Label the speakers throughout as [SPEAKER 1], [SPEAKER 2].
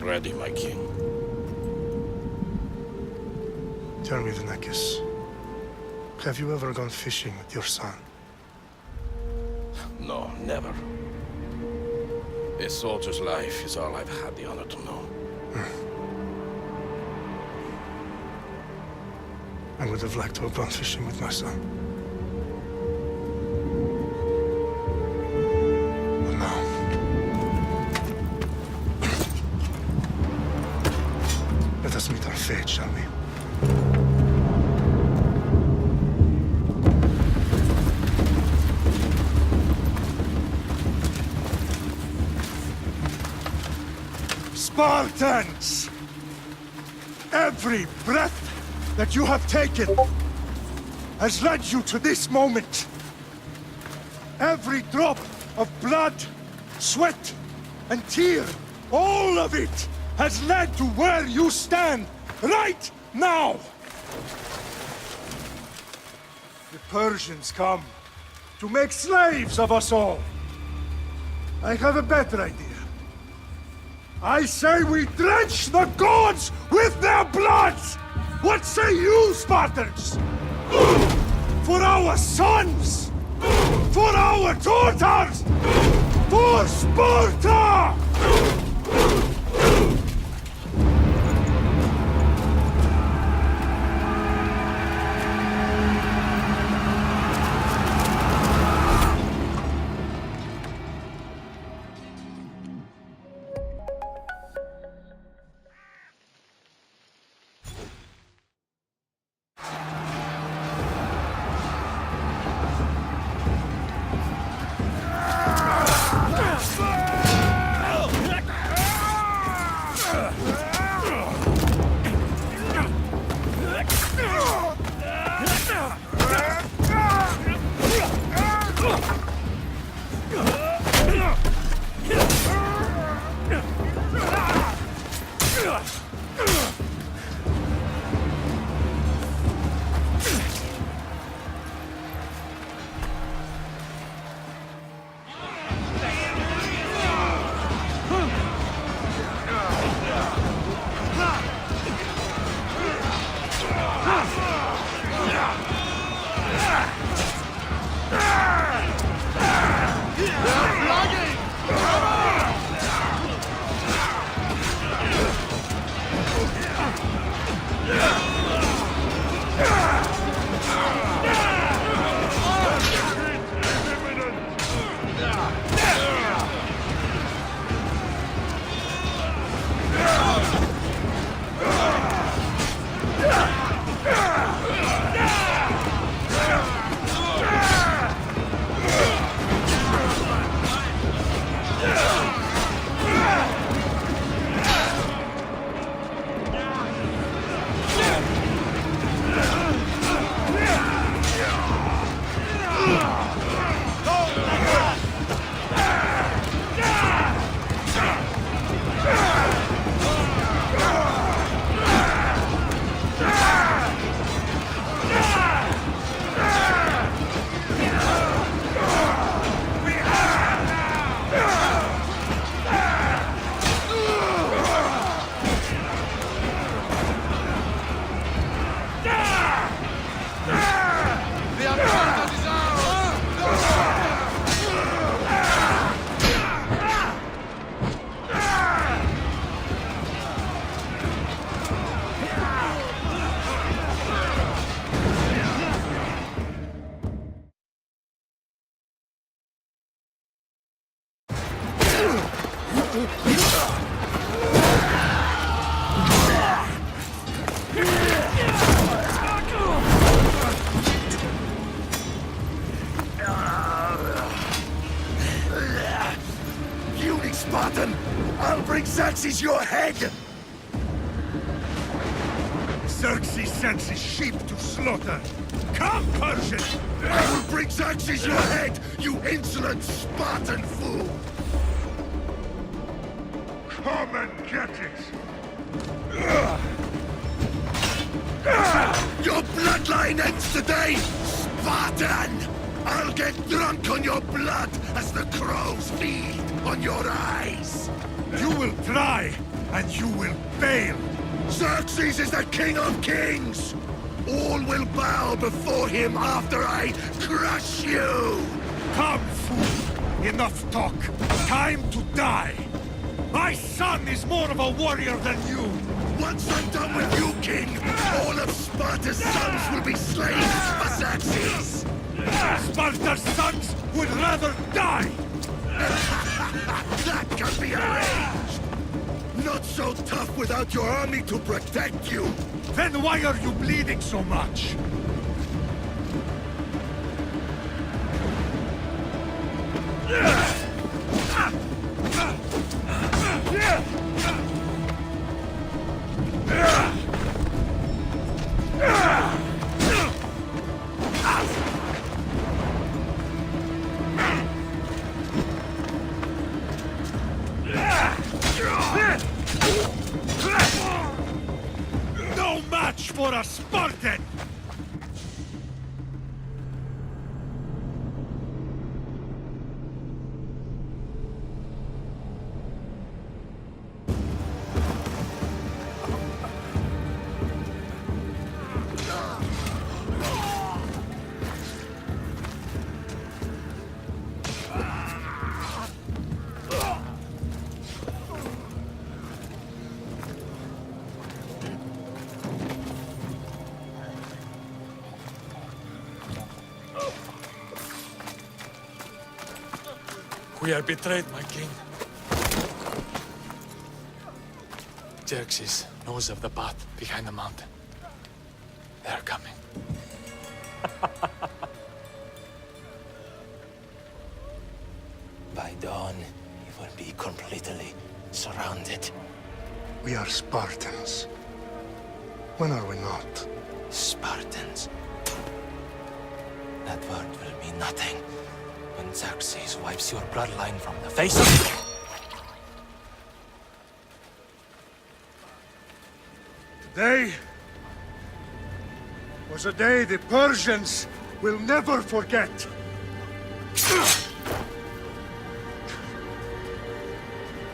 [SPEAKER 1] ready, my king.
[SPEAKER 2] Tell me, Venekis, have you ever gone fishing with your son?
[SPEAKER 1] No, never. A soldier's life is all I've had the honor to know.
[SPEAKER 2] I would have liked to have gone fishing with my son. But now... let us meet our fate, shall we?
[SPEAKER 3] Spartans! Every breath that you have taken has led you to this moment. Every drop of blood, sweat, and tear, all of it has led to where you stand right now. The Persians come to make slaves of us all. I have a better idea. I say we drench the gods with their blood! What say you, Spartans? For our sons! For our daughters! For Sparta!
[SPEAKER 4] Spartan! I'll bring Xerxes your head!
[SPEAKER 3] Xerxes sends his sheep to slaughter. Come, Persian!
[SPEAKER 4] I will bring Xerxes your head, you insolent Spartan fool!
[SPEAKER 3] Come and get it!
[SPEAKER 4] Your bloodline ends today, Spartan! I'll get drunk on your blood as the crows feed on your eyes!
[SPEAKER 3] You will try, and you will fail.
[SPEAKER 4] Xerxes is the king of kings! All will bow before him after I crush you!
[SPEAKER 3] Come, fool! Enough talk. Time to die. My son is more of a warrior than you.
[SPEAKER 4] Once I'm done with you, king, all of Sparta's sons will be slaves for Xerxes!
[SPEAKER 3] Sparta's sons would rather die!
[SPEAKER 4] That can be arranged! Not so tough without your army to protect you!
[SPEAKER 3] Then why are you bleeding so much? No match for a Spartan!
[SPEAKER 5] We are betrayed, my king. Xerxes knows of the path behind the mountain. They are coming.
[SPEAKER 6] By dawn, you will be completely surrounded.
[SPEAKER 2] We are Spartans. When are we not?
[SPEAKER 6] Spartans. That word will mean nothing when Xerxes wipes your bloodline from the face of...
[SPEAKER 3] Today was a day the Persians will never forget.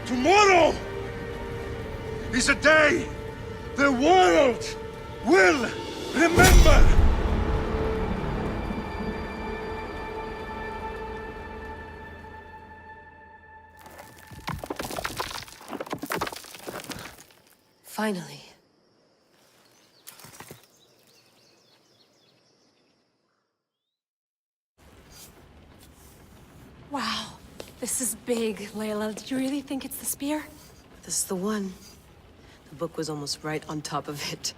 [SPEAKER 3] Tomorrow is a day the world will remember.
[SPEAKER 7] Finally.
[SPEAKER 8] Wow, this is big, Layla. Did you really think it's the spear?
[SPEAKER 7] This is the one. The book was almost right on top of it.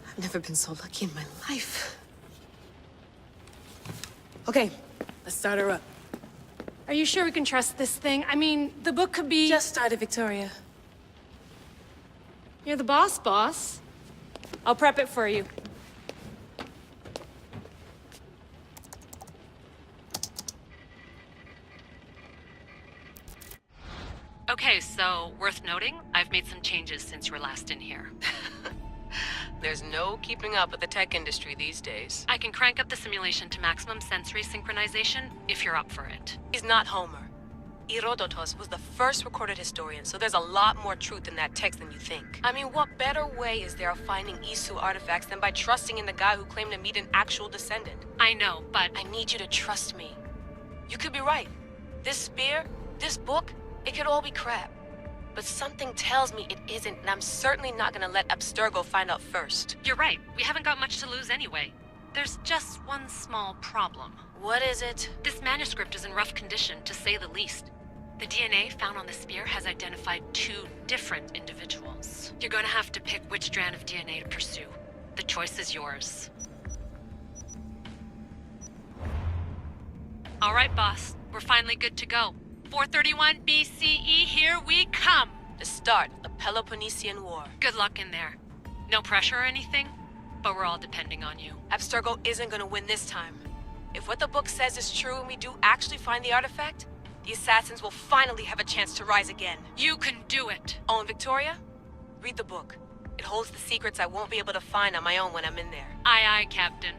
[SPEAKER 7] I've never been so lucky in my life. Okay, let's start her up.
[SPEAKER 8] Are you sure we can trust this thing? I mean, the book could be...
[SPEAKER 7] Just started, Victoria.
[SPEAKER 8] You're the boss. I'll prep it for you.
[SPEAKER 9] Okay, so worth noting, I've made some changes since you were last in here.
[SPEAKER 7] There's no keeping up with the tech industry these days.
[SPEAKER 9] I can crank up the simulation to maximum sensory synchronization if you're up for it.
[SPEAKER 7] He's not Homer. Herodotus was the first recorded historian, so there's a lot more truth in that text than you think. I mean, what better way is there of finding Isu artifacts than by trusting in the guy who claimed to meet an actual descendant?
[SPEAKER 9] I know, but...
[SPEAKER 7] I need you to trust me. You could be right. This spear, this book, it could all be crap. But something tells me it isn't, and I'm certainly not gonna let Abstergo find out first.
[SPEAKER 9] You're right. We haven't got much to lose anyway. There's just one small problem.
[SPEAKER 7] What is it?
[SPEAKER 9] This manuscript is in rough condition, to say the least. The DNA found on the spear has identified 2 different individuals. You're gonna have to pick which strand of DNA to pursue. The choice is yours. All right, boss. We're finally good to go. 431 BCE, here we come!
[SPEAKER 7] The start of the Peloponnesian War.
[SPEAKER 9] Good luck in there. No pressure or anything, but we're all depending on you.
[SPEAKER 7] Abstergo isn't gonna win this time. If what the book says is true and we do actually find the artifact, the assassins will finally have a chance to rise again.
[SPEAKER 9] You can do it!
[SPEAKER 7] Oh, and Victoria? Read the book. It holds the secrets I won't be able to find on my own when I'm in there.
[SPEAKER 9] Aye, aye, Captain.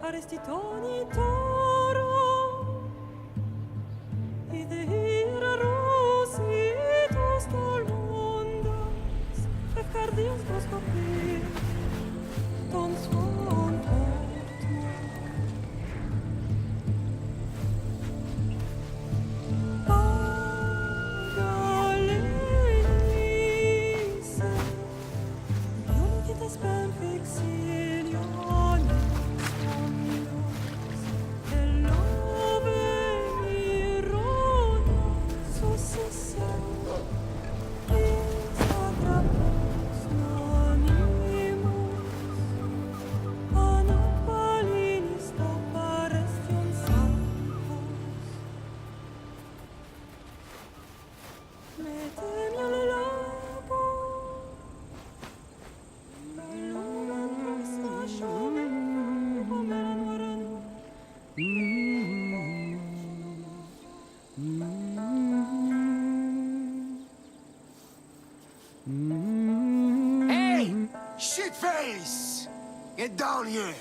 [SPEAKER 8] Arestitoni toro, idehira rositos tolmondas, efcardias proskopir, ton svon portmo. Pagalenice, ionitas perfectionis omnios, elove irona successem, is atrapos nonimus, anapalinis toparestion sancos. Metemi alle lago, lumen prostascione, omeran varanu.
[SPEAKER 4] Hey! Shitface! Get down here!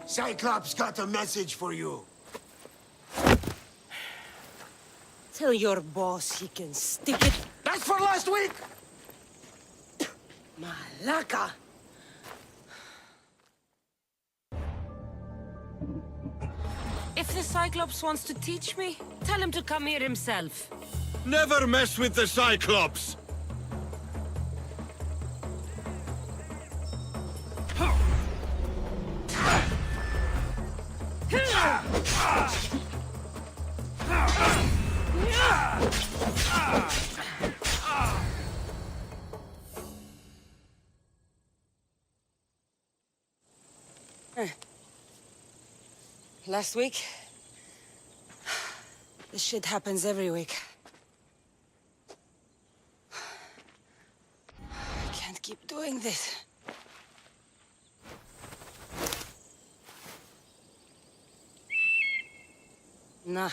[SPEAKER 4] Cyclops got a message for you.
[SPEAKER 10] Tell your boss he can stick it.
[SPEAKER 4] That's for last week!
[SPEAKER 10] Malaka! If the Cyclops wants to teach me, tell him to come here himself.
[SPEAKER 4] Never mess with the Cyclops!
[SPEAKER 10] Last week? This shit happens every week. I can't keep doing this. Nah.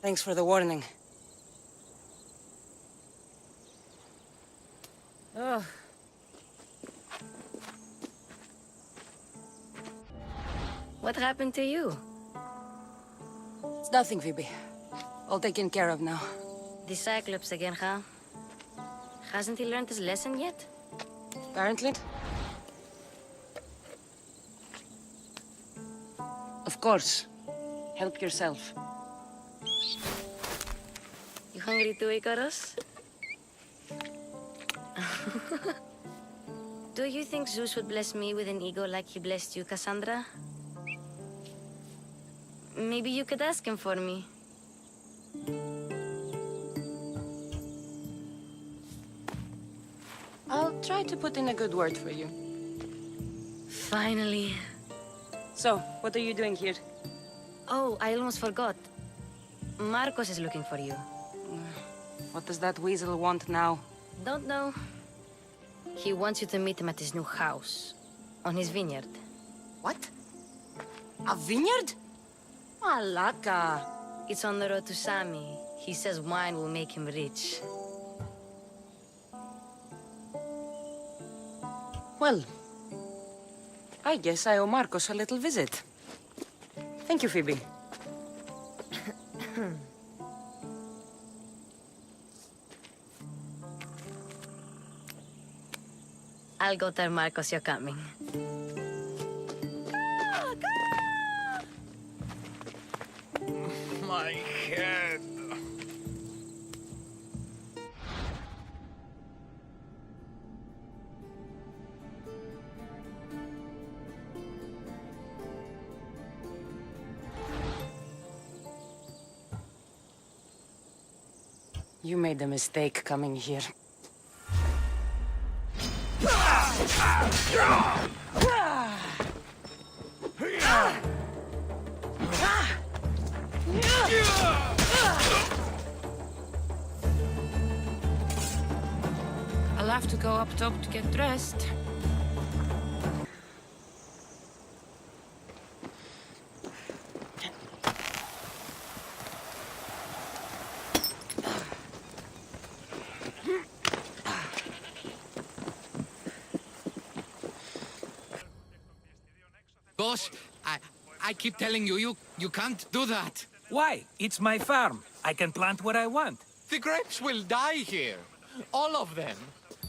[SPEAKER 10] Thanks for the warning. Oh.
[SPEAKER 9] What happened to you?
[SPEAKER 10] It's nothing, Phoebe. All taken care of now.
[SPEAKER 9] The Cyclops again, huh? Hasn't he learned his lesson yet?
[SPEAKER 10] Apparently. Of course. Help yourself.
[SPEAKER 9] You hungry too, Icarus? Do you think Zeus would bless me with an ego like he blessed you, Cassandra? Maybe you could ask him for me.
[SPEAKER 10] I'll try to put in a good word for you.
[SPEAKER 9] Finally.
[SPEAKER 10] So, what are you doing here?
[SPEAKER 9] Oh, I almost forgot. Marcos is looking for you.
[SPEAKER 10] What does that weasel want now?
[SPEAKER 9] Don't know. He wants you to meet him at his new house. On his vineyard.
[SPEAKER 10] What? A vineyard? Malaka.
[SPEAKER 9] It's on the road to Sami. He says wine will make him rich.
[SPEAKER 10] Well, I guess I owe Marcos a little visit. Thank you, Phoebe.
[SPEAKER 9] I'll go tell Marcos you're coming.
[SPEAKER 5] My head.
[SPEAKER 10] You made a mistake coming here.
[SPEAKER 8] I'll have to go up top to get dressed.
[SPEAKER 11] Marcos, I keep telling you, you can't do that.
[SPEAKER 12] Why? It's my farm. I can plant what I want.
[SPEAKER 5] The grapes will die here. All of them.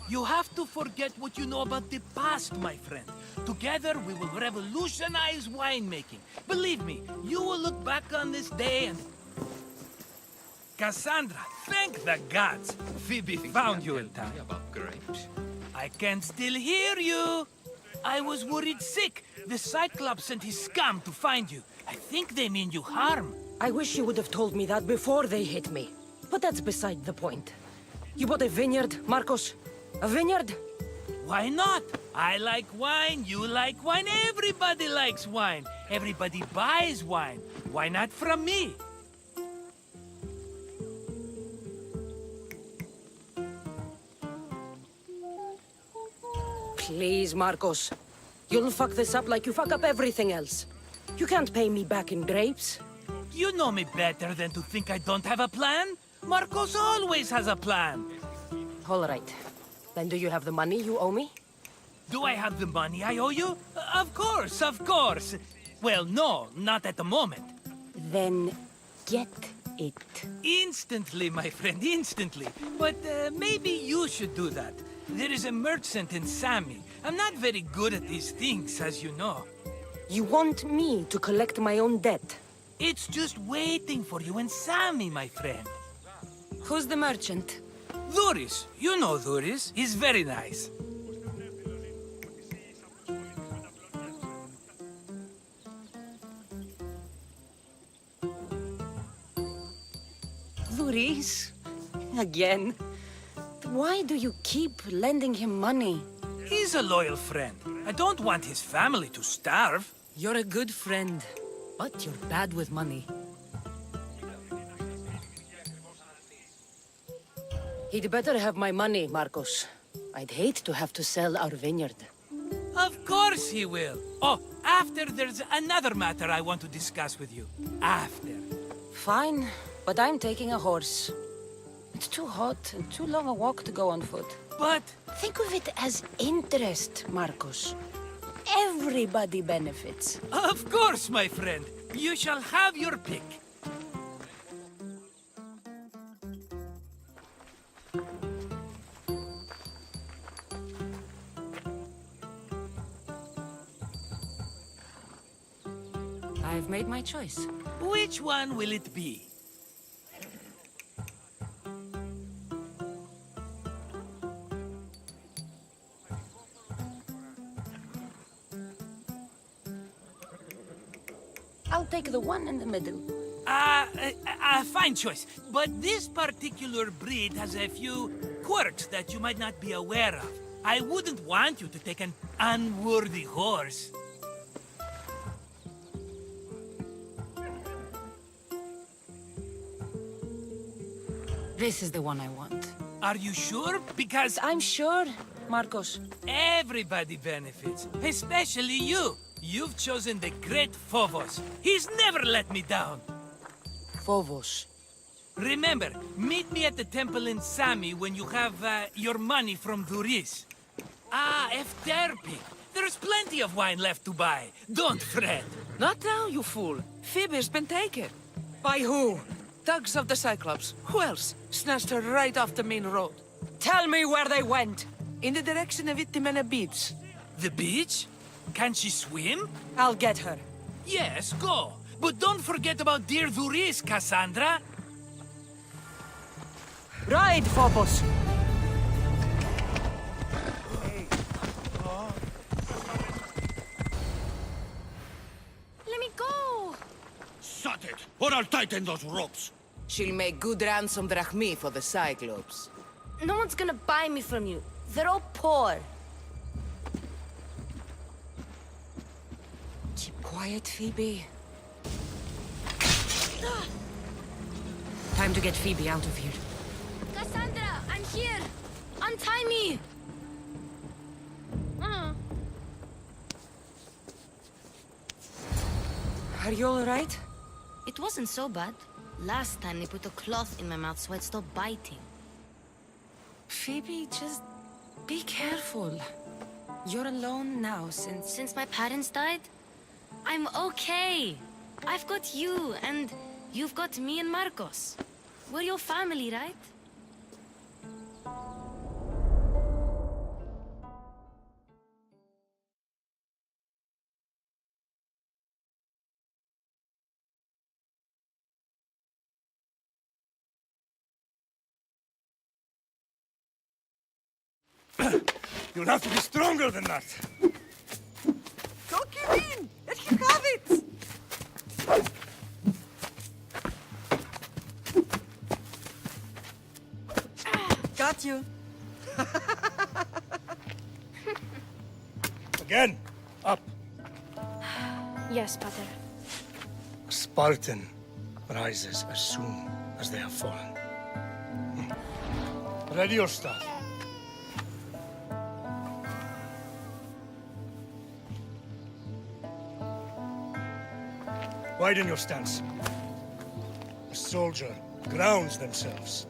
[SPEAKER 12] You have to forget what you know about the past, my friend. Together, we will revolutionize winemaking. Believe me, you will look back on this day and... Cassandra, thank the gods! Phoebe found you in time.
[SPEAKER 11] About grapes?
[SPEAKER 12] I can still hear you! I was worried sick. The Cyclops sent his scum to find you. I think they mean you harm.
[SPEAKER 10] I wish you would have told me that before they hit me. But that's beside the point. You bought a vineyard, Marcos? A vineyard?
[SPEAKER 12] Why not? I like wine, you like wine, everybody likes wine. Everybody buys wine. Why not from me?
[SPEAKER 10] Please, Marcos. You'll fuck this up like you fuck up everything else. You can't pay me back in grapes.
[SPEAKER 12] You know me better than to think I don't have a plan. Marcos always has a plan.
[SPEAKER 10] All right. Then do you have the money you owe me?
[SPEAKER 12] Do I have the money I owe you? Of course, of course. Well, no, not at the moment.
[SPEAKER 10] Then get it.
[SPEAKER 12] Instantly, my friend, instantly. But maybe you should do that. There is a merchant in Sami. I'm not very good at these things, as you know.
[SPEAKER 10] You want me to collect my own debt?
[SPEAKER 12] It's just waiting for you in Sami, my friend.
[SPEAKER 10] Who's the merchant?
[SPEAKER 12] Dhuris. You know Dhuris. He's very nice.
[SPEAKER 10] Dhuris? Again? Why do you keep lending him money?
[SPEAKER 12] He's a loyal friend. I don't want his family to starve.
[SPEAKER 10] You're a good friend, but you're bad with money. He'd better have my money, Marcos. I'd hate to have to sell our vineyard.
[SPEAKER 12] Of course he will. Oh, after there's another matter I want to discuss with you. After.
[SPEAKER 10] Fine, but I'm taking a horse. It's too hot and too long a walk to go on foot.
[SPEAKER 12] But...
[SPEAKER 10] Think of it as interest, Marcos. Everybody benefits.
[SPEAKER 12] Of course, my friend. You shall have your pick.
[SPEAKER 10] I've made my choice.
[SPEAKER 12] Which one will it be?
[SPEAKER 10] I'll take the one in the middle.
[SPEAKER 12] Fine choice. But this particular breed has a few quirks that you might not be aware of. I wouldn't want you to take an unworthy horse.
[SPEAKER 10] This is the one I want.
[SPEAKER 12] Are you sure? Because...
[SPEAKER 10] I'm sure, Marcos.
[SPEAKER 12] Everybody benefits, especially you. You've chosen the great Phobos. He's never let me down.
[SPEAKER 10] Phobos.
[SPEAKER 12] Remember, meet me at the temple in Sami when you have your money from Dhuris. Ah, Efterpi. There's plenty of wine left to buy. Don't fret.
[SPEAKER 13] Not now, you fool. Phoebe's been taken.
[SPEAKER 10] By who?
[SPEAKER 13] Thugs of the Cyclops. Who else? Snatched her right off the main road.
[SPEAKER 10] Tell me where they went.
[SPEAKER 13] In the direction of Itimena Beach.
[SPEAKER 12] The beach? Can she swim?
[SPEAKER 10] I'll get her.
[SPEAKER 12] Yes, go. But don't forget about dear Dhuris, Cassandra.
[SPEAKER 10] Ride, Phobos.
[SPEAKER 8] Let me go!
[SPEAKER 4] Shut it, or I'll tighten those ropes.
[SPEAKER 13] She'll make good ransom drachmi for the Cyclops.
[SPEAKER 8] No one's gonna buy me from you. They're all poor.
[SPEAKER 10] Keep quiet, Phoebe. Time to get Phoebe out of here.
[SPEAKER 8] Cassandra, I'm here! Untie me!
[SPEAKER 10] Are you all right?
[SPEAKER 14] It wasn't so bad. Last time they put a cloth in my mouth so I'd stop biting.
[SPEAKER 10] Phoebe, just be careful. You're alone now since...
[SPEAKER 14] Since my parents died? I'm okay. I've got you, and you've got me and Marcos. We're your family, right?
[SPEAKER 3] You'll have to be stronger than that.
[SPEAKER 13] Don't give in! Let him have it! Got you.
[SPEAKER 3] Again, up.
[SPEAKER 8] Yes, Pater.
[SPEAKER 2] A Spartan rises as soon as they have fallen. Ready your staff. Widen your stance. A soldier grounds themselves.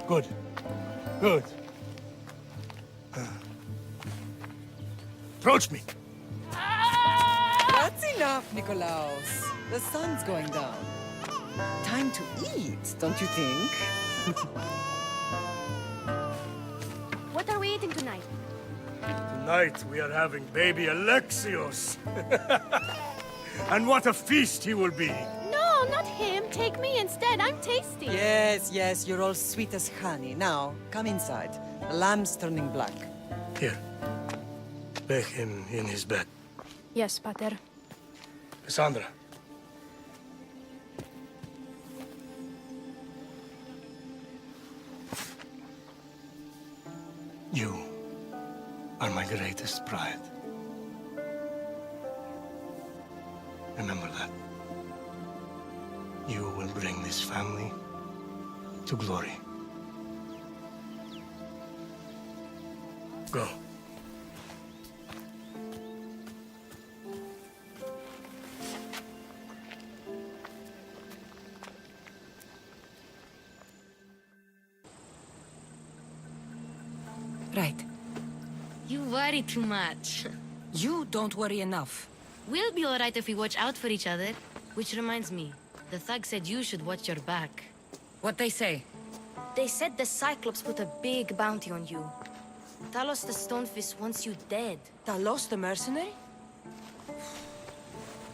[SPEAKER 2] Good. Good. Approach me.
[SPEAKER 13] That's enough, Nikolaos. The sun's going down. Time to eat, don't you think?
[SPEAKER 8] What are we eating tonight?
[SPEAKER 3] Tonight we are having baby Alexios. And what a feast he will be.
[SPEAKER 8] No, not him. Take me instead. I'm tasty.
[SPEAKER 13] Yes, yes, you're all sweet as honey. Now, come inside. The lamb's turning black.
[SPEAKER 2] Here. Lay him in his bed.
[SPEAKER 8] Yes, Pater.
[SPEAKER 2] Cassandra. You are my greatest pride. Remember that. You will bring this family to glory. Go.
[SPEAKER 10] Right.
[SPEAKER 14] You worry too much.
[SPEAKER 10] You don't worry enough.
[SPEAKER 14] We'll be alright if we watch out for each other. Which reminds me, the thug said you should watch your back.
[SPEAKER 10] What they say?
[SPEAKER 14] They said the Cyclops put a big bounty on you. Talos the Stonefist wants you dead.
[SPEAKER 10] Talos the mercenary?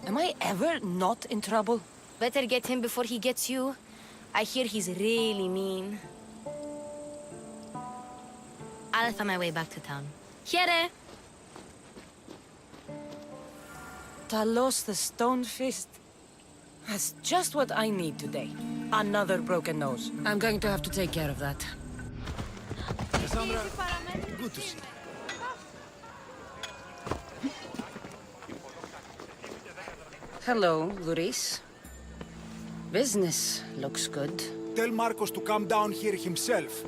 [SPEAKER 10] Am I ever not in trouble?
[SPEAKER 14] Better get him before he gets you. I hear he's really mean. I'll find my way back to town. Here!
[SPEAKER 10] Talos the Stonefist? That's just what I need today. Another broken nose. I'm going to have to take care of that.
[SPEAKER 4] Cassandra, good to see you.
[SPEAKER 10] Hello, Luis. Business looks good.
[SPEAKER 15] Tell Marcos to come down here himself,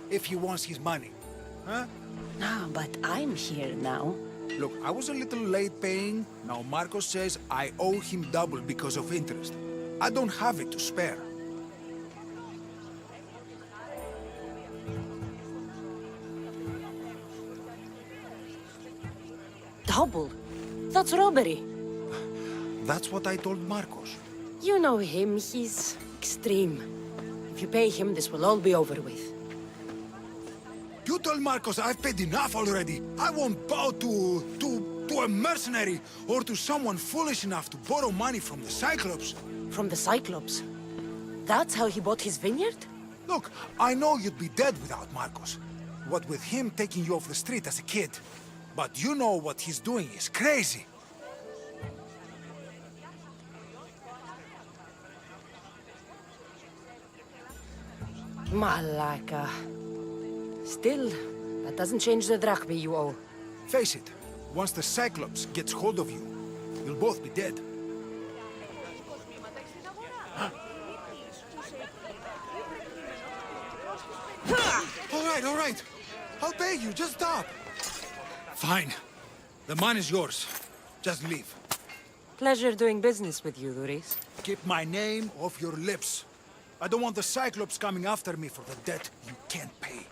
[SPEAKER 15] if he wants his money. Huh?
[SPEAKER 10] No, but I'm here now.
[SPEAKER 15] Look, I was a little late paying. Now Marcos says I owe him double because of interest. I don't have it to spare.
[SPEAKER 10] Double? That's robbery.
[SPEAKER 15] That's what I told Marcos.
[SPEAKER 10] You know him, he's extreme. If you pay him, this will all be over with.
[SPEAKER 15] You told Marcos I've paid enough already. I won't bow to a mercenary or to someone foolish enough to borrow money from the Cyclops.
[SPEAKER 10] From the Cyclops? That's how he bought his vineyard?
[SPEAKER 15] Look, I know you'd be dead without Marcos. What with him taking you off the street as a kid. But you know what he's doing is crazy.
[SPEAKER 10] Malaka. Still, that doesn't change the drachma you owe.
[SPEAKER 15] Face it, once the Cyclops gets hold of you, you'll both be dead. All right. I'll pay you, just stop. Fine. The money's yours. Just leave.
[SPEAKER 10] Pleasure doing business with you, Luis.
[SPEAKER 15] Keep my name off your lips. I don't want the Cyclops coming after me for the debt you can't pay.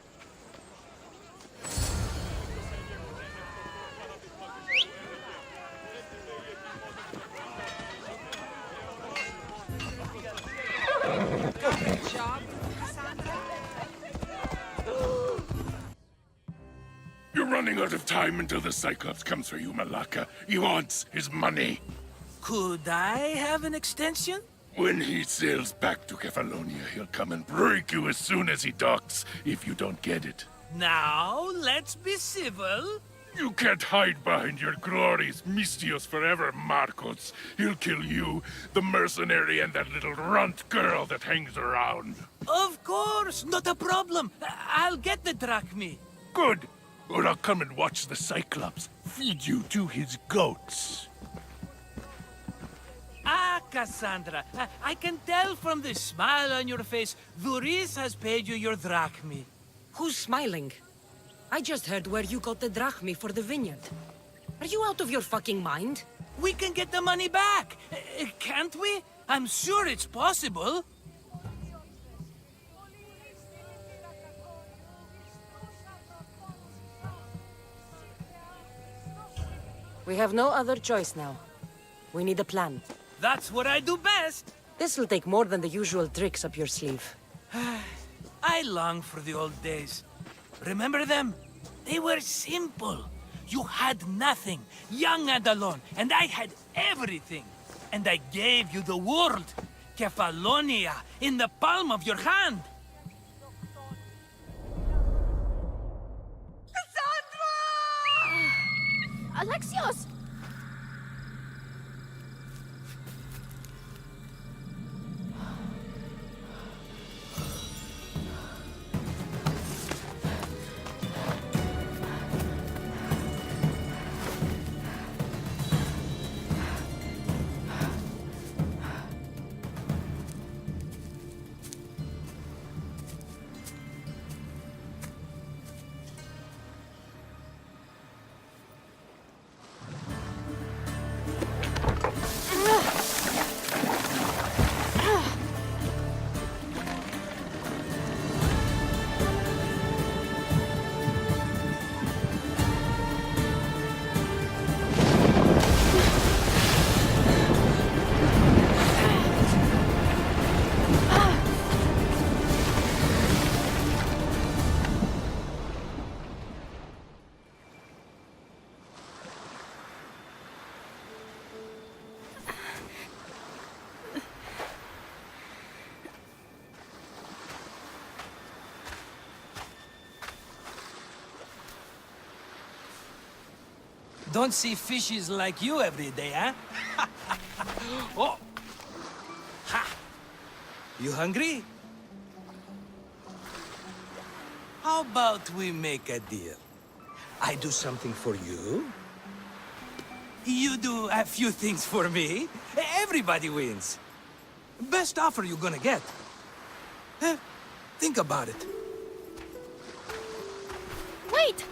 [SPEAKER 13] job, Cassandra?
[SPEAKER 4] You're running out of time until the Cyclops comes for you, Malaka. He wants his money.
[SPEAKER 12] Could I have an extension?
[SPEAKER 4] When he sails back to Kefalonia, he'll come and break you as soon as he docks, if you don't get it.
[SPEAKER 12] Now, let's be civil.
[SPEAKER 4] You can't hide behind your glories, Mistios forever, Marcos. He'll kill you, the mercenary, and that little runt girl that hangs around.
[SPEAKER 12] Of course, not a problem. I'll get the drachmi.
[SPEAKER 4] Good. Or I'll come and watch the Cyclops feed you to his goats.
[SPEAKER 12] Ah, Cassandra, I can tell from the smile on your face, Duris has paid you your drachmi.
[SPEAKER 10] Who's smiling? I just heard where you got the drachmi for the vineyard. Are you out of your fucking mind?
[SPEAKER 12] We can get the money back, can't we? I'm sure it's possible.
[SPEAKER 10] We have no other choice now. We need a plan.
[SPEAKER 12] That's what I do best.
[SPEAKER 10] This'll take more than the usual tricks up your sleeve.
[SPEAKER 12] I long for the old days. Remember them? They were simple. You had nothing, young and alone, and I had everything. And I gave you the world, Kefalonia, in the palm of your hand.
[SPEAKER 8] Alexios!
[SPEAKER 12] Don't see fishes like you every day, huh? Oh! Ha! You hungry? How about we make a deal? I do something for you. You do a few things for me. Everybody wins. Best offer you're gonna get. Think about it.
[SPEAKER 8] Wait!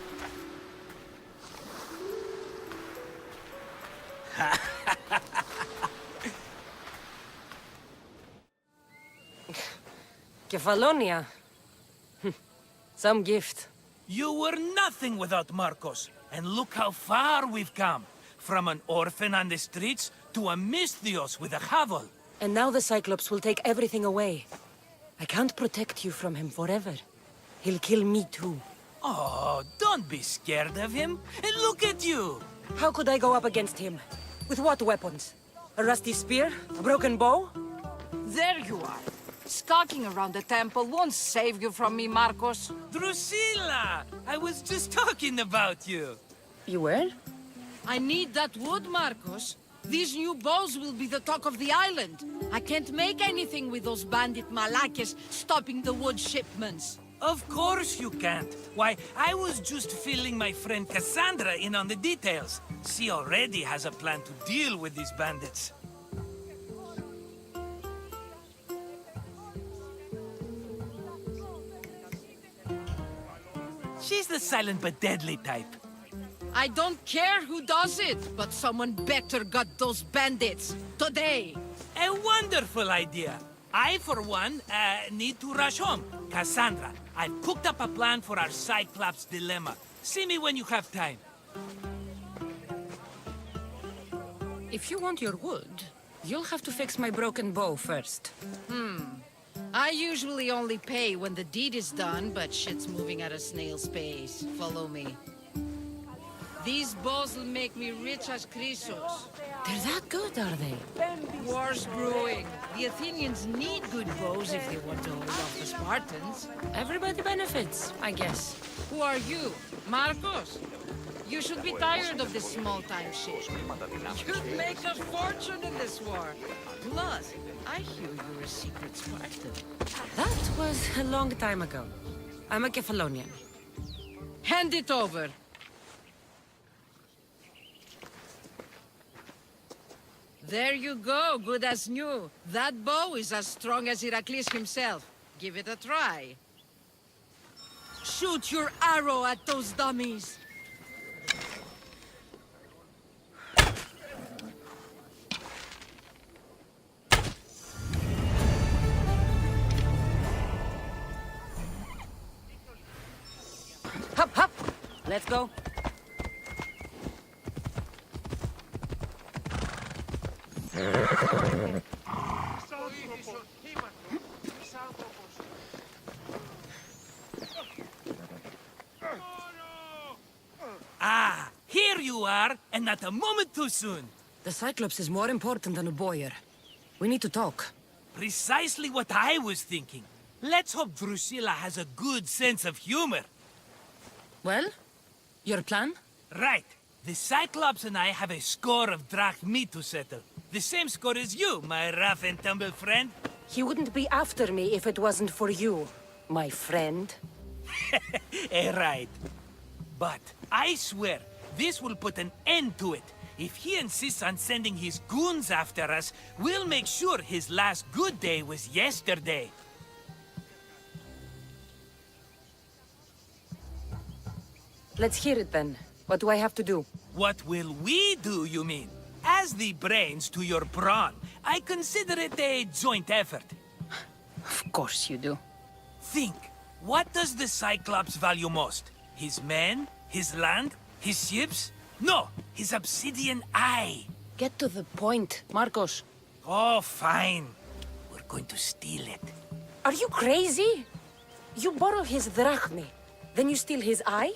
[SPEAKER 10] Kefalonia. Some gift.
[SPEAKER 12] You were nothing without Marcos. And look how far we've come. From an orphan on the streets to a Mistios with a hovel.
[SPEAKER 10] And now the Cyclops will take everything away. I can't protect you from him forever. He'll kill me too.
[SPEAKER 12] Oh, don't be scared of him. And look at you.
[SPEAKER 10] How could I go up against him? With what weapons? A rusty spear? A broken bow?
[SPEAKER 13] There you are. Skulking around the temple won't save you from me, Marcos.
[SPEAKER 12] Drusilla! I was just talking about you.
[SPEAKER 10] You were?
[SPEAKER 13] I need that wood, Marcos. These new bows will be the talk of the island. I can't make anything with those bandit malakes stopping the wood shipments.
[SPEAKER 12] Of course you can't. Why, I was just filling my friend Cassandra in on the details. She already has a plan to deal with these bandits. She's the silent but deadly type.
[SPEAKER 13] I don't care who does it, but someone better got those bandits. Today.
[SPEAKER 12] A wonderful idea. I, for one, need to rush home. Cassandra, I've cooked up a plan for our Cyclops dilemma. See me when you have time.
[SPEAKER 10] If you want your wood, you'll have to fix my broken bow first.
[SPEAKER 13] I usually only pay when the deed is done, but shit's moving at a snail's pace. Follow me. These bows will make me rich as Chrysos.
[SPEAKER 10] They're that good, are they?
[SPEAKER 13] War's brewing. The Athenians need good bows if they want to hold off the Spartans.
[SPEAKER 10] Everybody benefits, I guess.
[SPEAKER 13] Who are you? Marcos? You should be tired of this small-time shit. You'd make a fortune in this war. Plus, I hear you're a secret Spartan.
[SPEAKER 10] That was a long time ago. I'm a Kephalonian.
[SPEAKER 13] Hand it over. There you go, good as new. That bow is as strong as Heracles himself. Give it a try. Shoot your arrow at those dummies.
[SPEAKER 10] Hop, hop! Let's go.
[SPEAKER 12] Ah, here you are, and not a moment too soon.
[SPEAKER 10] The Cyclops is more important than a boyar. We need to talk.
[SPEAKER 12] Precisely what I was thinking. Let's hope Drusilla has a good sense of humor.
[SPEAKER 10] Well, your plan?
[SPEAKER 12] Right. The Cyclops and I have a score of drachmae to settle. The same score as you, my rough and tumble friend.
[SPEAKER 10] He wouldn't be after me if it wasn't for you, my friend.
[SPEAKER 12] Right. But I swear, this will put an end to it. If he insists on sending his goons after us, we'll make sure his last good day was yesterday.
[SPEAKER 10] Let's hear it then. What do I have to do?
[SPEAKER 12] What will we do, you mean? As the brains to your brawn, I consider it a joint effort.
[SPEAKER 10] Of course you do.
[SPEAKER 12] Think, what does the Cyclops value most? His men? His land? His ships? No, his obsidian eye.
[SPEAKER 10] Get to the point, Marcos.
[SPEAKER 12] Oh, fine. We're going to steal it.
[SPEAKER 10] Are you crazy? You borrow his drachmae, then you steal his eye?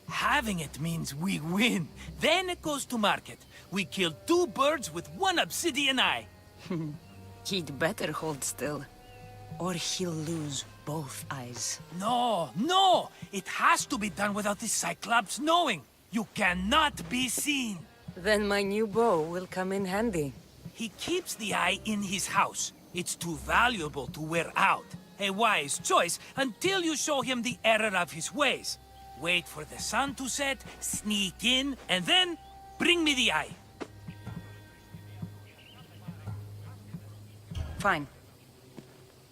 [SPEAKER 12] Having it means we win. Then it goes to market. We kill 2 birds with 1 obsidian eye.
[SPEAKER 10] He'd better hold still, or he'll lose both eyes.
[SPEAKER 12] No, no! It has to be done without the Cyclops knowing. You cannot be seen.
[SPEAKER 10] Then my new bow will come in handy.
[SPEAKER 12] He keeps the eye in his house. It's too valuable to wear out. A wise choice until you show him the error of his ways. Wait for the sun to set, sneak in, and then bring me the eye.
[SPEAKER 10] Fine.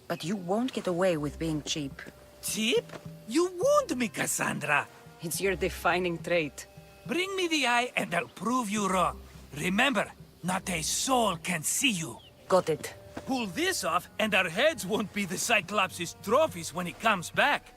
[SPEAKER 10] But you won't get away with being cheap.
[SPEAKER 12] Cheap? You wound me, Cassandra.
[SPEAKER 10] It's your defining trait.
[SPEAKER 12] Bring me the eye and I'll prove you wrong. Remember, not a soul can see you.
[SPEAKER 10] Got it.
[SPEAKER 12] Pull this off and our heads won't be the Cyclops' trophies when he comes back.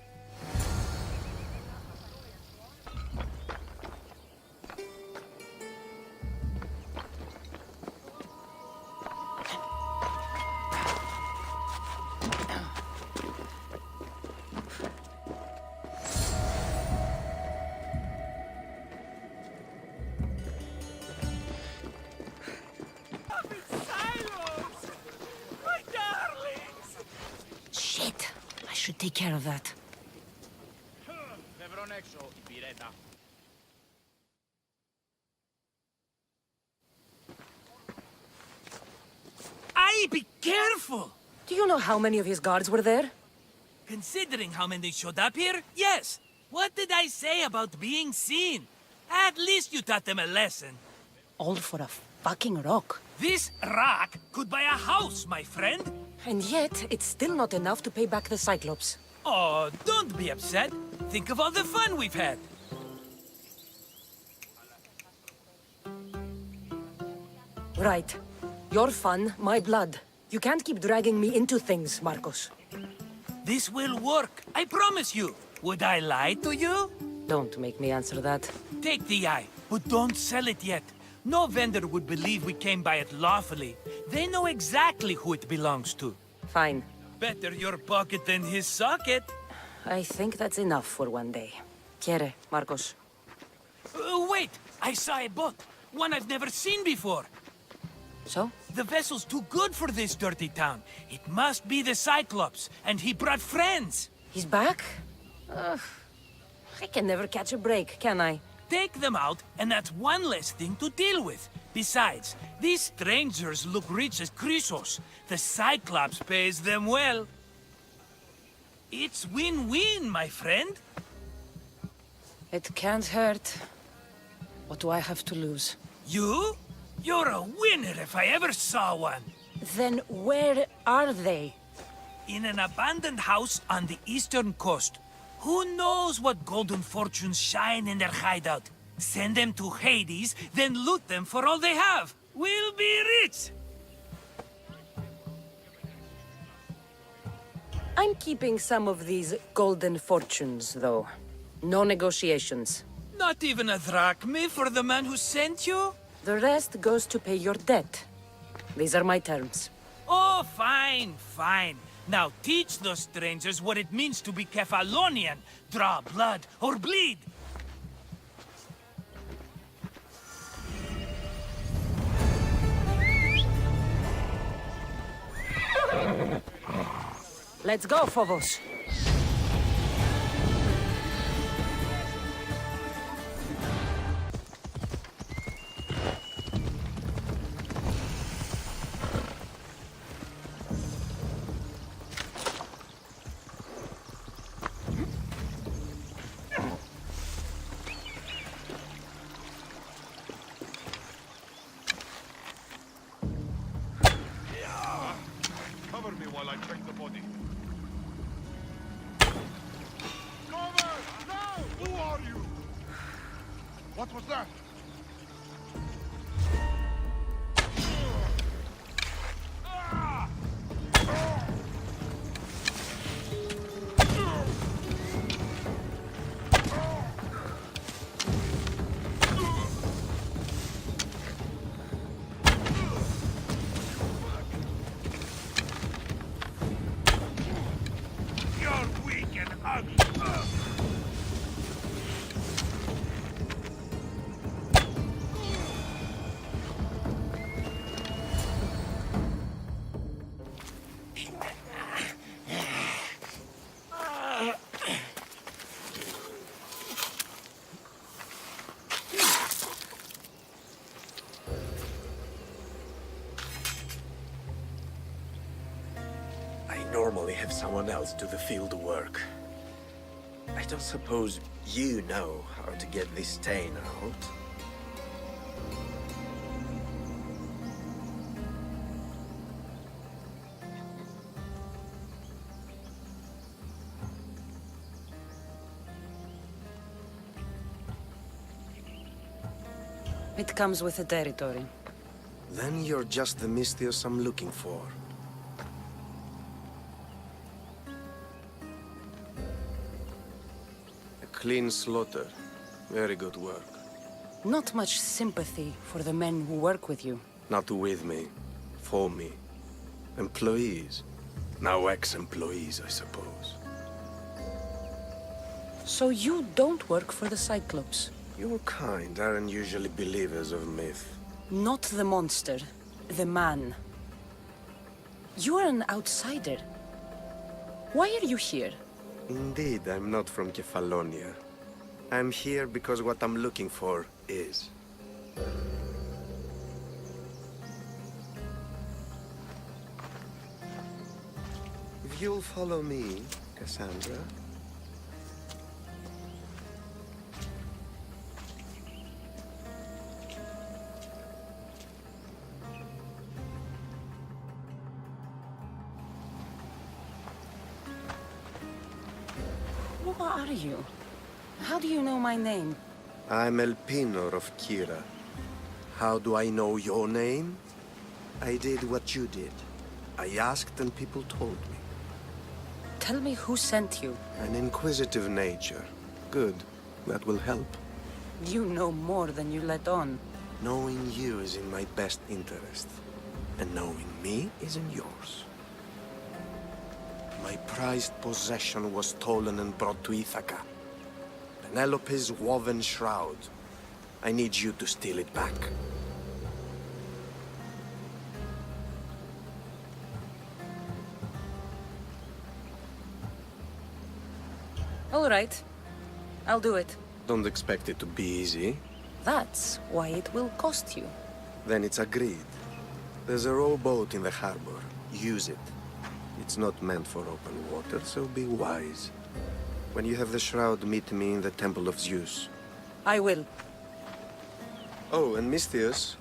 [SPEAKER 10] Shit! I should take care of that.
[SPEAKER 12] Aye, be careful!
[SPEAKER 10] Do you know how many of his guards were there?
[SPEAKER 12] Considering how many showed up here, yes. What did I say about being seen? At least you taught them a lesson.
[SPEAKER 10] All for a fucking rock.
[SPEAKER 12] This rock could buy a house, my friend.
[SPEAKER 10] And yet, it's still not enough to pay back the Cyclops.
[SPEAKER 12] Oh, don't be upset. Think of all the fun we've had.
[SPEAKER 10] Right. Your fun, my blood. You can't keep dragging me into things, Marcos.
[SPEAKER 12] This will work, I promise you. Would I lie to you?
[SPEAKER 10] Don't make me answer that.
[SPEAKER 12] Take the eye, but don't sell it yet. No vendor would believe we came by it lawfully. They know exactly who it belongs to.
[SPEAKER 10] Fine.
[SPEAKER 12] Better your pocket than his socket.
[SPEAKER 10] I think that's enough for one day. Quiere, Marcos?
[SPEAKER 12] Wait! I saw a boat. One I've never seen before.
[SPEAKER 10] So?
[SPEAKER 12] The vessel's too good for this dirty town. It must be the Cyclops, and he brought friends.
[SPEAKER 10] He's back? Ugh. I can never catch a break, can I?
[SPEAKER 12] Take them out, and that's one less thing to deal with. Besides, these strangers look rich as Chrysos. The Cyclops pays them well. It's win-win, my friend.
[SPEAKER 10] It can't hurt. What do I have to lose?
[SPEAKER 12] You? You're a winner if I ever saw one.
[SPEAKER 10] Then where are they?
[SPEAKER 12] In an abandoned house on the eastern coast. Who knows what golden fortunes shine in their hideout? Send them to Hades, then loot them for all they have. We'll be rich!
[SPEAKER 10] I'm keeping some of these golden fortunes, though. No negotiations.
[SPEAKER 12] Not even a drachme for the man who sent you?
[SPEAKER 10] The rest goes to pay your debt. These are my terms.
[SPEAKER 12] Oh, fine, fine. Now teach those strangers what it means to be Kefalonian. Draw blood or bleed.
[SPEAKER 10] Let's go, Phobos.
[SPEAKER 4] Cover me while I check the body. Who are you? What was that? You're weak and ugly.
[SPEAKER 16] I normally have someone else do the field work. I don't suppose you know how to get this stain out?
[SPEAKER 10] It comes with the territory.
[SPEAKER 16] Then you're just the Mystios I'm looking for. A clean slaughter. Very good work.
[SPEAKER 10] Not much sympathy for the men who work with you.
[SPEAKER 16] Not with me. For me. Employees. Now ex-employees, I suppose.
[SPEAKER 10] So you don't work for the Cyclops?
[SPEAKER 16] Your kind aren't usually believers of myth.
[SPEAKER 10] Not the monster. The man. You're an outsider. Why are you here?
[SPEAKER 16] Indeed, I'm not from Kefalonia. I'm here because what I'm looking for is. If you'll follow me, Cassandra.
[SPEAKER 10] Who are you? How do you know my name?
[SPEAKER 16] I'm Elpinor of Kira. How do I know your name? I did what you did. I asked and people told me.
[SPEAKER 10] Tell me who sent you.
[SPEAKER 16] An inquisitive nature. Good. That will help.
[SPEAKER 10] You know more than you let on.
[SPEAKER 16] Knowing you is in my best interest. And knowing me is in yours. My prized possession was stolen and brought to Ithaca. Penelope's woven shroud. I need you to steal it back.
[SPEAKER 10] All right. I'll do it.
[SPEAKER 16] Don't expect it to be easy.
[SPEAKER 10] That's why it will cost you.
[SPEAKER 16] Then it's agreed. There's a rowboat in the harbor. Use it. It's not meant for open water, so be wise. When you have the shroud, meet me in the Temple of Zeus.
[SPEAKER 10] I will.
[SPEAKER 16] Oh, and Misthios,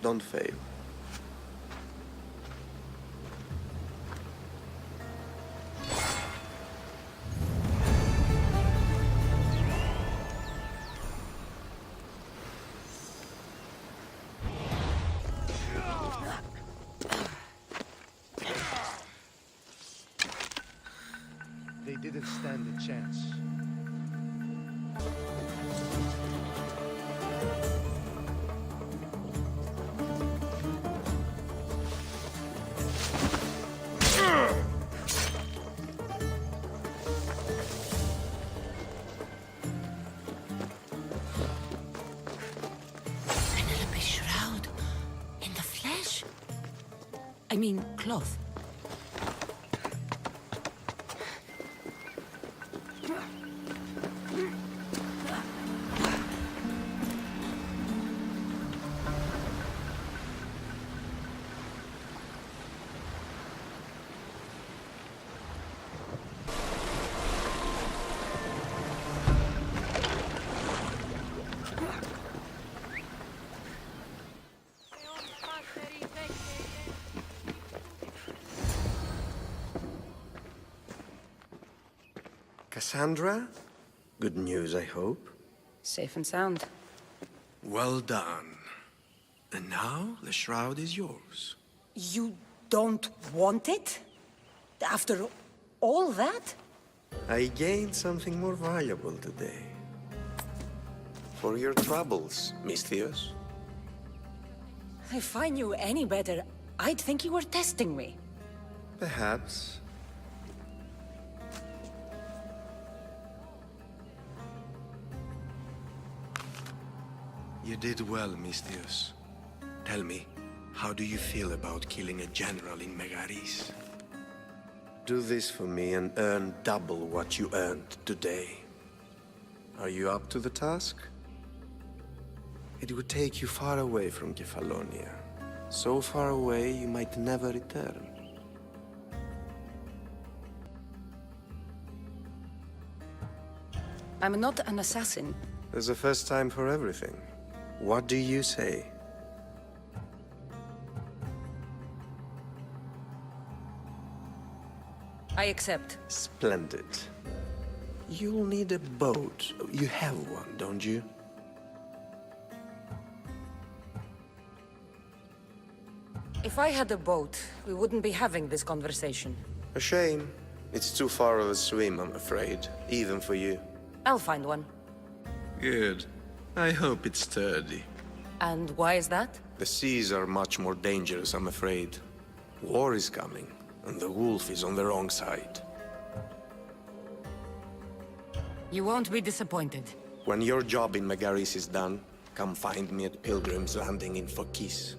[SPEAKER 16] don't fail.
[SPEAKER 2] They didn't stand a chance.
[SPEAKER 10] Penelope's shroud. In the flesh? I mean, cloth.
[SPEAKER 16] Cassandra? Good news, I hope.
[SPEAKER 10] Safe and sound.
[SPEAKER 16] Well done. And now, the shroud is yours.
[SPEAKER 10] You don't want it? After all that?
[SPEAKER 16] I gained something more valuable today. For your troubles, Misthios.
[SPEAKER 10] If I knew any better, I'd think you were testing me.
[SPEAKER 16] Perhaps. You did well, Misthios. Tell me, how do you feel about killing a general in Megaris? Do this for me and earn double what you earned today. Are you up to the task? It would take you far away from Kefalonia. So far away, you might never return.
[SPEAKER 10] I'm not an assassin.
[SPEAKER 16] There's a first time for everything. What do you say?
[SPEAKER 10] I accept.
[SPEAKER 16] Splendid. You'll need a boat. You have one, don't you?
[SPEAKER 10] If I had a boat, we wouldn't be having this conversation.
[SPEAKER 16] A shame. It's too far of a swim, I'm afraid. Even for you.
[SPEAKER 10] I'll find one.
[SPEAKER 16] Good. I hope it's sturdy.
[SPEAKER 10] And why is that?
[SPEAKER 16] The seas are much more dangerous, I'm afraid. War is coming, and the wolf is on the wrong side.
[SPEAKER 10] You won't be disappointed.
[SPEAKER 16] When your job in Megaris is done, come find me at Pilgrim's Landing in Phokis.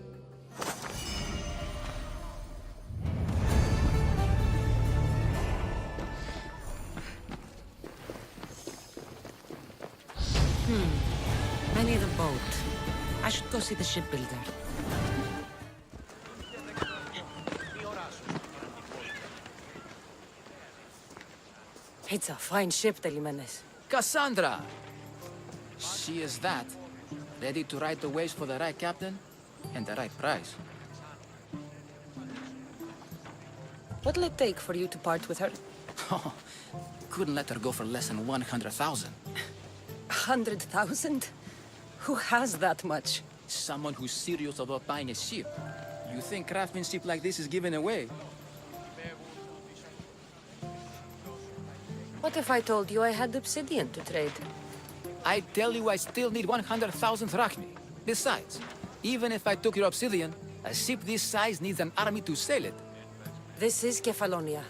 [SPEAKER 10] I need a boat. I should go see the shipbuilder. It's a fine ship, Delimenes.
[SPEAKER 5] Cassandra! She is that. Ready to ride the waves for the right captain and the right price.
[SPEAKER 10] What'll it take for you to part with her?
[SPEAKER 5] Oh, couldn't let her go for less than 100,000.
[SPEAKER 10] 100,000? Who has that much?
[SPEAKER 5] Someone who's serious about buying a ship. You think craftsmanship like this is given away?
[SPEAKER 10] What if I told you I had obsidian to trade?
[SPEAKER 5] I tell you I still need 100,000 drachmi. Besides, even if I took your obsidian, a ship this size needs an army to sail it.
[SPEAKER 10] This is Kefalonia.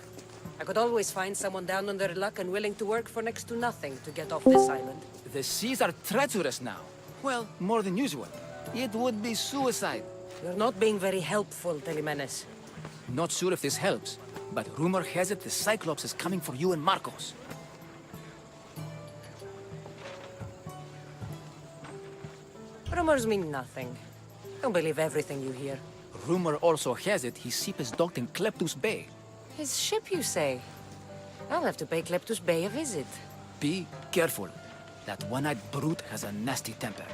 [SPEAKER 10] I could always find someone down on their luck and willing to work for next to nothing to get off this island.
[SPEAKER 5] The seas are treacherous now. Well, more than usual. It would be suicide.
[SPEAKER 10] You're not being very helpful, Telemenes.
[SPEAKER 5] Not sure if this helps, but rumor has it the Cyclops is coming for you and Marcos.
[SPEAKER 10] Rumors mean nothing. Don't believe everything you hear.
[SPEAKER 5] Rumor also has it his ship is docked in Kleptus Bay.
[SPEAKER 10] His ship, you say? I'll have to pay Kleptus Bay a visit.
[SPEAKER 5] Be careful. That one-eyed brute has a nasty temper.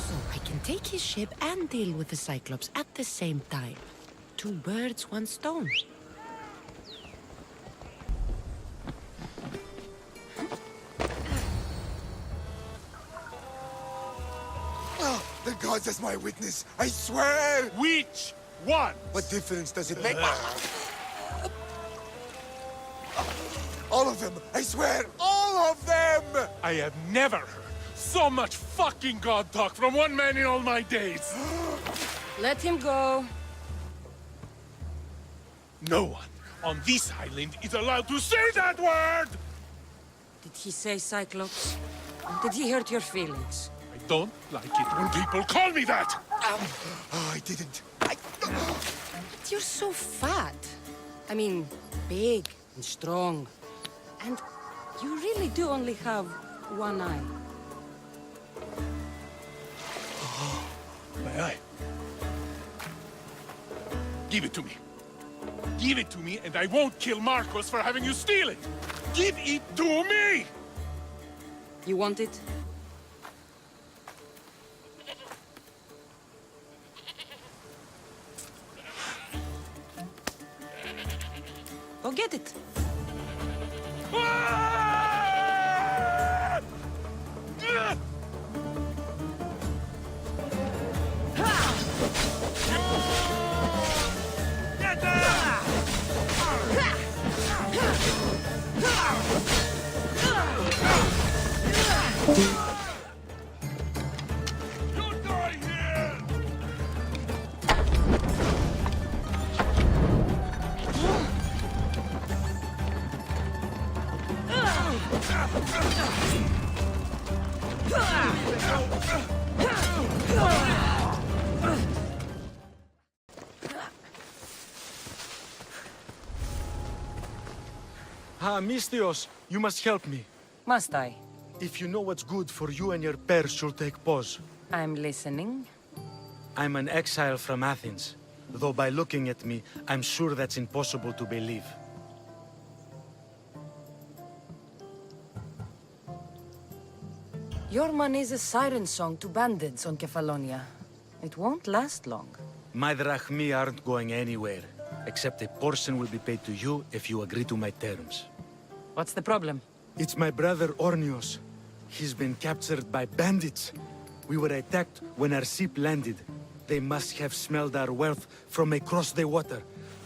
[SPEAKER 13] So I can take his ship and deal with the Cyclops at the same time. 2 birds, 1 stone.
[SPEAKER 15] The gods as my witness, I swear!
[SPEAKER 3] Which one?
[SPEAKER 15] What difference does it make? All of them! I swear, all of them!
[SPEAKER 4] I have never heard so much fucking god talk from one man in all my days.
[SPEAKER 10] Let him go.
[SPEAKER 4] No one on this island is allowed to say that word!
[SPEAKER 10] Did he say Cyclops? Did he hurt your feelings?
[SPEAKER 4] I don't like it when people call me that!
[SPEAKER 15] Oh, I didn't.
[SPEAKER 10] But you're so fat. I mean, big and strong. And you really do only have 1 eye.
[SPEAKER 4] My eye. Give it to me. Give it to me, and I won't kill Marcos for having you steal it! Give it to me!
[SPEAKER 10] You want it? Go get it.
[SPEAKER 17] Ah, Mistios, you must help me.
[SPEAKER 10] Must I?
[SPEAKER 17] If you know what's good for you and your pairs, you'll take pause.
[SPEAKER 10] I'm listening.
[SPEAKER 17] I'm an exile from Athens. Though by looking at me, I'm sure that's impossible to believe.
[SPEAKER 10] Your money's a siren song to bandits on Kefalonia. It won't last long.
[SPEAKER 17] My drachmi aren't going anywhere, except a portion will be paid to you if you agree to my terms.
[SPEAKER 10] What's the problem?
[SPEAKER 17] It's my brother Ornios. He's been captured by bandits. We were attacked when our ship landed. They must have smelled our wealth from across the water.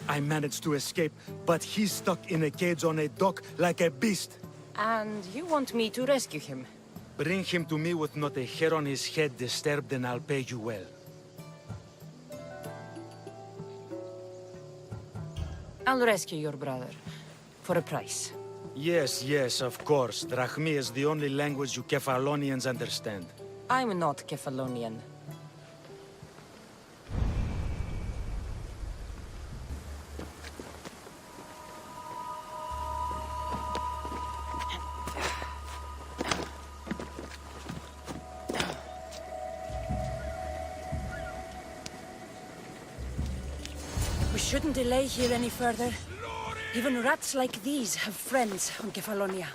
[SPEAKER 17] I managed to escape, but he's stuck in a cage on a dock like a beast.
[SPEAKER 10] And you want me to rescue him?
[SPEAKER 17] Bring him to me with not a hair on his head disturbed, and I'll pay you well.
[SPEAKER 10] I'll rescue your brother. For a price.
[SPEAKER 17] Yes, yes, of course. Drachmi is the only language you Kefalonians understand.
[SPEAKER 10] I'm not Kefalonian. We shouldn't delay here any further. Even rats like these have friends on Kefalonia.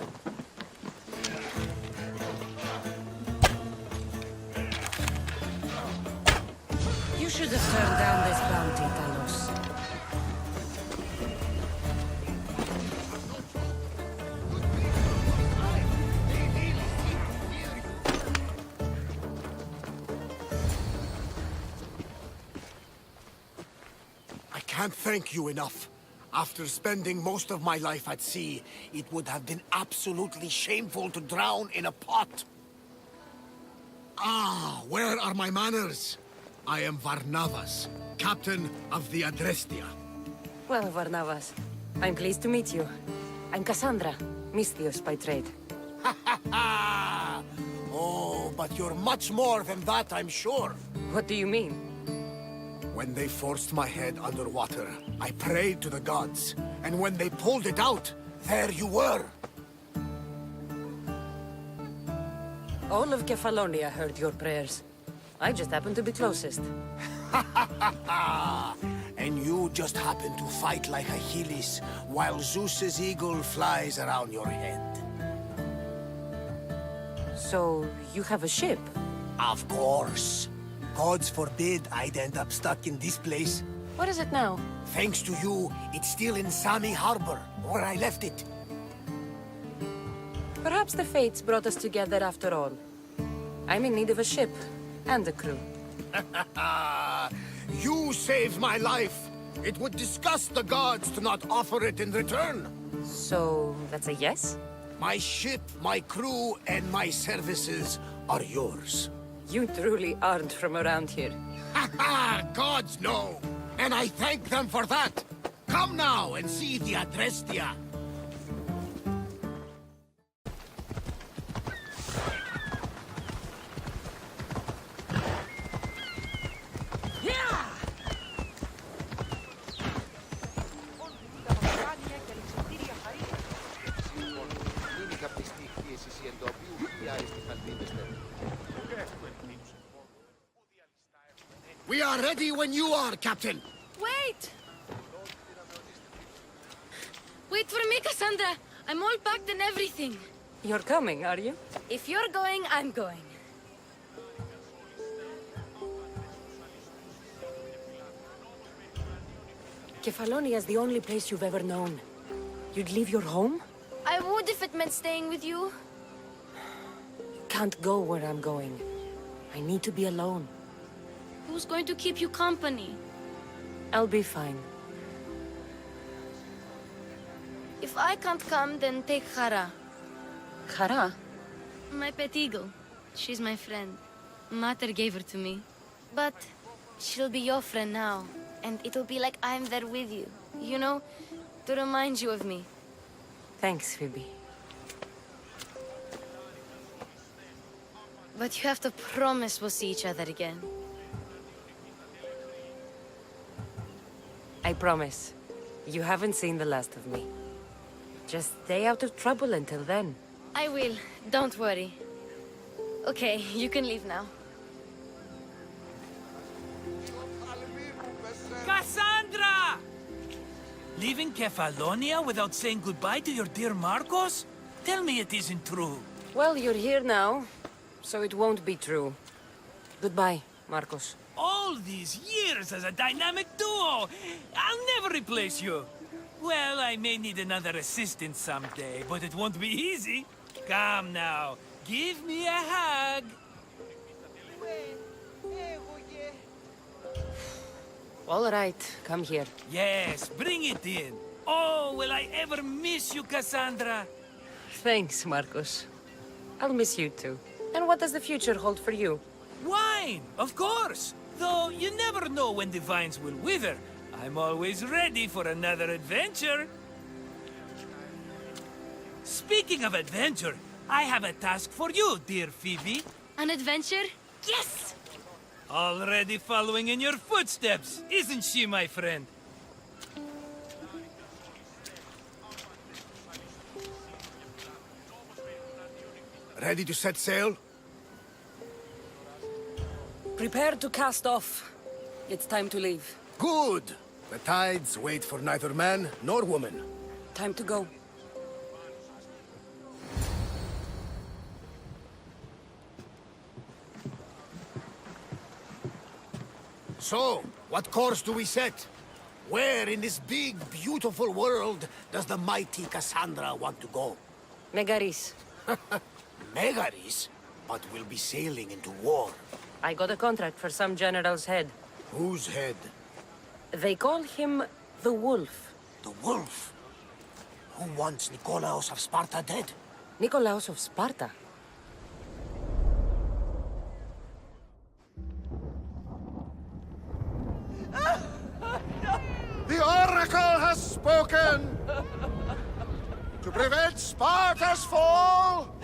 [SPEAKER 10] You should have turned down this bounty, Talos.
[SPEAKER 15] I can't thank you enough. After spending most of my life at sea, it would have been absolutely shameful to drown in a pot. Ah, where are my manners?
[SPEAKER 18] I am Varnavas, captain of the Adrestia.
[SPEAKER 10] Well, Varnavas, I'm pleased to meet you. I'm Cassandra, Misthios by trade.
[SPEAKER 18] Oh, but you're much more than that, I'm sure.
[SPEAKER 10] What do you mean?
[SPEAKER 18] When they forced my head underwater, I prayed to the gods. And when they pulled it out, there you were.
[SPEAKER 10] All of Kefalonia heard your prayers. I just happened to be closest.
[SPEAKER 18] And you just happen to fight like Achilles, while Zeus's eagle flies around your head.
[SPEAKER 10] So, you have a ship?
[SPEAKER 18] Of course. Gods forbid I'd end up stuck in this place.
[SPEAKER 10] What is it now?
[SPEAKER 18] Thanks to you, it's still in Sami Harbor, where I left it.
[SPEAKER 10] Perhaps the fates brought us together after all. I'm in need of a ship, and a crew.
[SPEAKER 18] You saved my life. It would disgust the gods to not offer it in return.
[SPEAKER 10] So, that's a yes?
[SPEAKER 18] My ship, my crew, and my services are yours.
[SPEAKER 10] You truly aren't from around here.
[SPEAKER 18] Gods know! And I thank them for that! Come now and see the Adrestia! We are ready when you are, Captain!
[SPEAKER 14] Wait! Wait for me, Cassandra! I'm all packed and everything.
[SPEAKER 10] You're coming, are you?
[SPEAKER 14] If you're going, I'm going.
[SPEAKER 10] Kefalonia is the only place you've ever known. You'd leave your home?
[SPEAKER 14] I would if it meant staying with you.
[SPEAKER 10] Can't go where I'm going. I need to be alone.
[SPEAKER 14] Who's going to keep you company?
[SPEAKER 10] I'll be fine.
[SPEAKER 14] If I can't come, then take Hara.
[SPEAKER 10] Hara?
[SPEAKER 14] My pet eagle. She's my friend. Mater gave her to me. But she'll be your friend now. And it'll be like I'm there with you. You know, to remind you of me.
[SPEAKER 10] Thanks, Phoebe.
[SPEAKER 14] But you have to promise we'll see each other again.
[SPEAKER 10] I promise. You haven't seen the last of me. Just stay out of trouble until then.
[SPEAKER 14] I will. Don't worry. Okay, you can leave now.
[SPEAKER 12] Cassandra! Leaving Kefalonia without saying goodbye to your dear Marcos? Tell me it isn't true.
[SPEAKER 10] Well, you're here now, so it won't be true. Goodbye, Marcos.
[SPEAKER 12] All these years as a dynamic duo! I'll never replace you! Well, I may need another assistant someday, but it won't be easy. Come now, give me a hug!
[SPEAKER 10] All right, come here.
[SPEAKER 12] Yes, bring it in. Oh, will I ever miss you, Cassandra?
[SPEAKER 10] Thanks, Marcos. I'll miss you too. And what does the future hold for you?
[SPEAKER 12] Wine, of course! Though you never know when the vines will wither. I'm always ready for another adventure. Speaking of adventure, I have a task for you, dear Phoebe.
[SPEAKER 14] An adventure? Yes!
[SPEAKER 12] Already following in your footsteps, isn't she, my friend?
[SPEAKER 18] Ready to set sail?
[SPEAKER 10] Prepare to cast off. It's time to leave.
[SPEAKER 18] Good! The tides wait for neither man nor woman.
[SPEAKER 10] Time to go.
[SPEAKER 18] So, what course do we set? Where in this big, beautiful world does the mighty Cassandra want to go?
[SPEAKER 10] Megaris.
[SPEAKER 18] Megaris? But we'll be sailing into war.
[SPEAKER 10] I got a contract for some general's head.
[SPEAKER 18] Whose head?
[SPEAKER 10] They call him the Wolf.
[SPEAKER 18] The Wolf? Who wants Nikolaos of Sparta dead?
[SPEAKER 10] Nikolaos of Sparta?
[SPEAKER 18] spoken! To prevent Sparta's fall,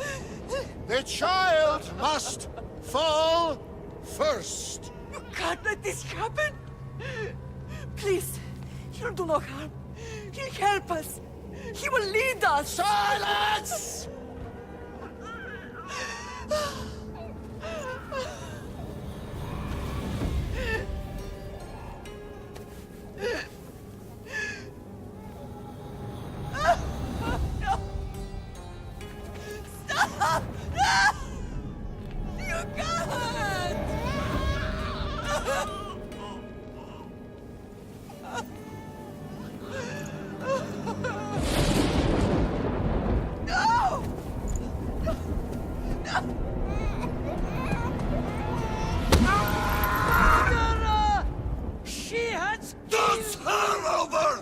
[SPEAKER 18] the child must fall first.
[SPEAKER 19] You can't let this happen! Please, he'll do no harm. He'll help us. He will lead us.
[SPEAKER 18] Silence!
[SPEAKER 19] No! Stop! No! You can't! No! Mother! She has...
[SPEAKER 18] Does her over!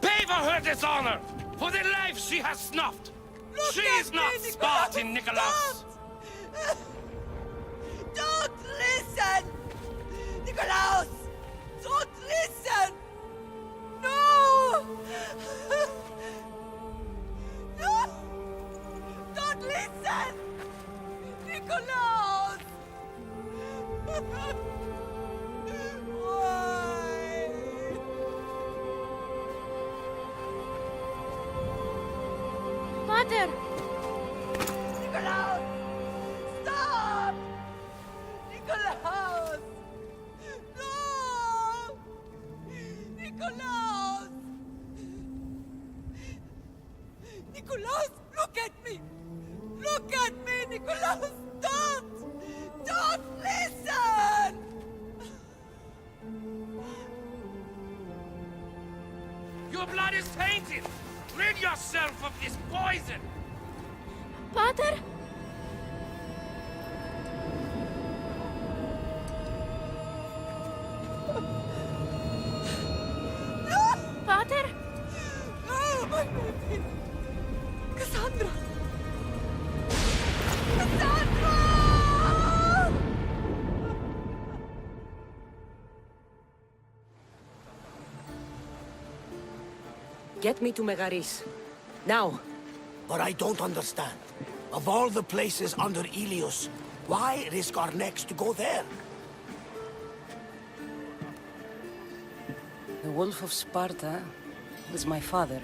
[SPEAKER 12] Pay for her dishonor! For the life she has snuffed! She is not Spartan, Nikolaos!
[SPEAKER 19] Don't listen! Nikolaos! Don't listen! No! No! Don't listen! Nikolaos! Why?
[SPEAKER 14] Pater!
[SPEAKER 19] Nikolaos! Stop! Nikolaos! No! Nikolaos! Nikolaos, look at me! Look at me, Nikolaos! Don't! Don't listen!
[SPEAKER 12] Your blood is tainted! Rid yourself of this poison!
[SPEAKER 14] Pater? Pater?
[SPEAKER 19] Oh, my baby! Cassandra! Cassandra!
[SPEAKER 10] Get me to Megaris. Now.
[SPEAKER 18] But I don't understand. Of all the places under Ilios, why risk our necks to go there?
[SPEAKER 10] The Wolf of Sparta was my father.